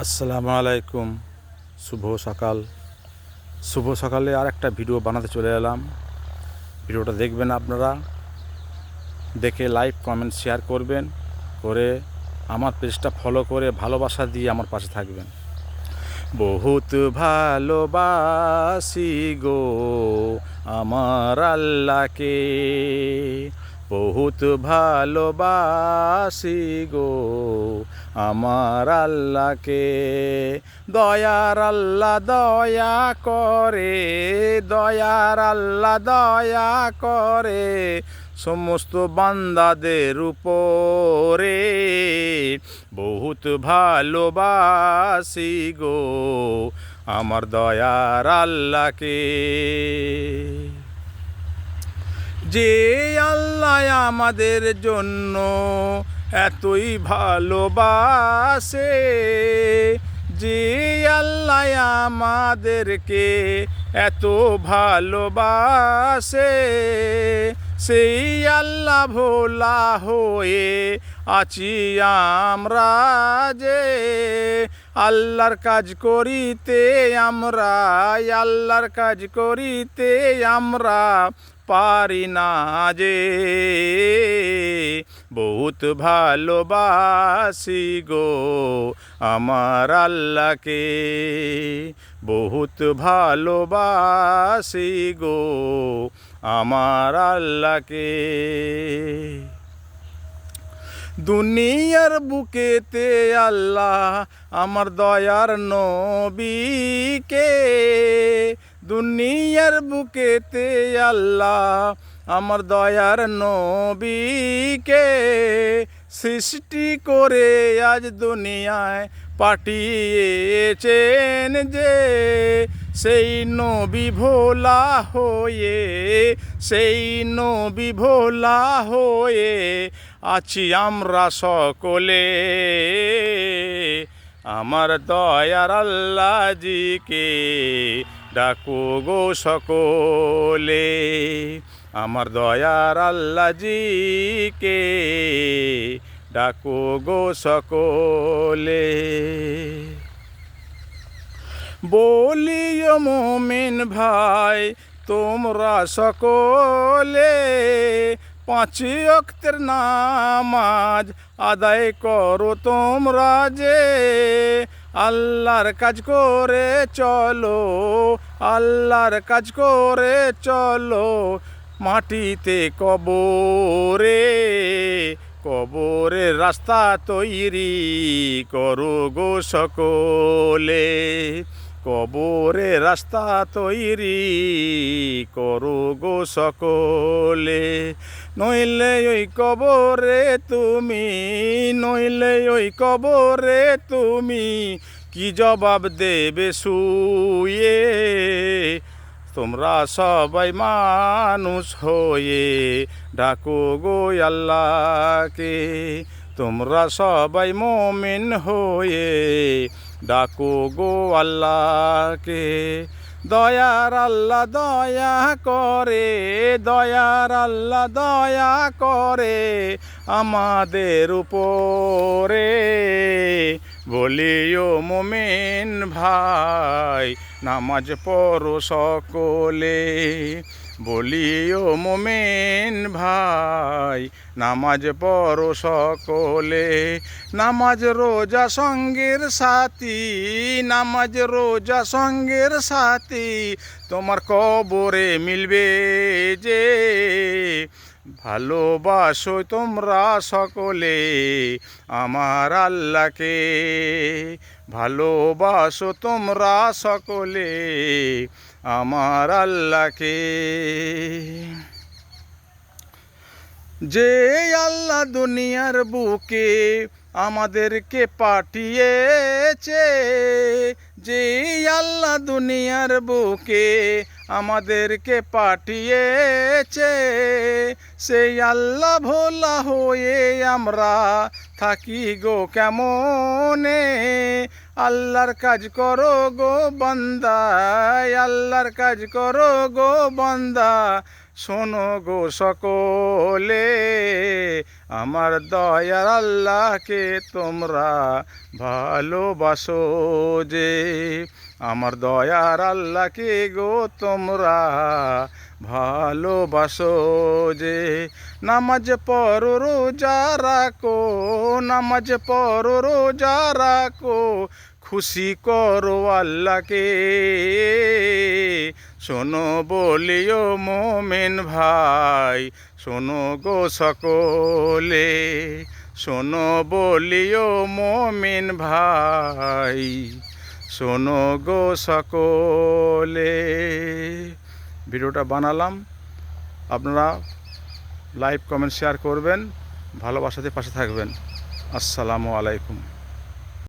আসসালামু আলাইকুম। শুভ সকাল। শুভ সকালে আর একটা ভিডিও বানাতে চলে এলাম। ভিডিওটা দেখবেন আপনারা, দেখে লাইক কমেন্ট শেয়ার করবেন, করে আমার পেজটা ফলো করে ভালোবাসা দিয়ে আমার পাশে থাকবেন। বহুত ভালোবাসি গো আমার আল্লাহকে, বহুত ভালোবাসি গো আমার আল্লাহকে। দয়ার আল্লাহ দয়া করে, দয়ার আল্লাহ দয়া করে সমস্ত বান্দাদের উপরে। বহুত ভালোবাসি গো আমার দয়ার আল্লাহকে। যে আল্লাহ আমাদের জন্য এতই ভালোবাসে, যে আল্লাহ আমাদেরকে এত ভালোবাসে, সেই আল্লাহ ভোলা হয়ে আছি আমরা যে। আল্লাহর কাজ করিতে আমরা, আল্লাহর কাজ করিতে আমরা পারি না যে। বহুত ভালোবাসি গো আমার আল্লাহকে, বহুত ভালোবাসি গো আমার আল্লাহকে। দুনিয়ার বুকেতে আল্লাহ আমার দয়ার নবীকে, দুনিয়ার বুকেতে আল্লাহ আমার দয়ার নবীকে সৃষ্টি করে আজ দুনিয়ায় পাঠিয়েছেন যে। সেই নবী ভোলা হয়ে, সেই নবী ভোলা হয়ে আছি আমরা সকলে। আমার দয়ার আল্লাহজিকে ডাকো গো সকলে, আমার দয়ার আল্লাহজিকে ডাকো গো সকলে। বলিও মুমিন ভাই তোমরা সকলে, পাঁচ ওয়াক্তের নামাজ আদায় করো তোমরা যে। আল্লাহর কাজ করে চলো, আল্লাহর কাজ করে চলো, মাটিতে কবরে, কবরের রাস্তা তৈরি করো গো সকলে, কবরের রাস্তা তৈরি করো গো সকলে। নইলে ওই কবরে তুমি, নইলে ওই কবরে তুমি কি জবাব দেবে শুয়ে। তোমরা সবাই মানুষ হয়ে ডাকো গো আল্লাহকে, তোমরা সবাই মুমিন হয়ে ডাকো গো আল্লাহকে। দয়ার আল্লাহ দয়া করে, দয়ার আল্লাহ দয়া করে আমাদের উপরে। বলিও মুমিন ভাই নামাজ পড়ো সকলে, বলিও মুমিন ভাই নামাজ পড়ো সকলে। নামাজ রোজা সঙ্গের সাথী, নামাজ রোজা সঙ্গের সাথী তোমার কবরে মিলবে যে। ভালোবাসো তোমরা সকলে আমার আল্লাহকে, ভালোবাসো তোমরা সকলে আমার আল্লাহকে। যে আল্লাহ দুনিয়ার বুকে আমাদেরকে পাঠিয়েছে, যে আল্লাহ দুনিয়ার বুকে আমাদেরকে পাঠিয়েছে, সেই আল্লাহ ভোলা হয়ে আমরা থাকি গো কেমনে। আল্লাহর কাজ করো গো বান্দা, আল্লাহর কাজ করো গো বান্দা, শোনো গো সকলে আমার দয়ার আল্লাহকে তোমরা ভালোবাসো যে, আমার দয়ার আল্লাহকে গো তোমরা ভালোবাসো যে। নামাজ পড়ো রোজা রাখো, নামাজ পড়ো রোজা রাখো, খুশি করো আল্লাহকে। শোনো বলিও মোমেন ভাই, শোনো গো সকলে, শোনো বলিও মোমিন ভাই, শোনো গো সকলে। ভিডিওটা বানালাম, আপনারা লাইক কমেন্ট শেয়ার করবেন, ভালোবাসাতে পাশে থাকবেন। আসসালামু আলাইকুম।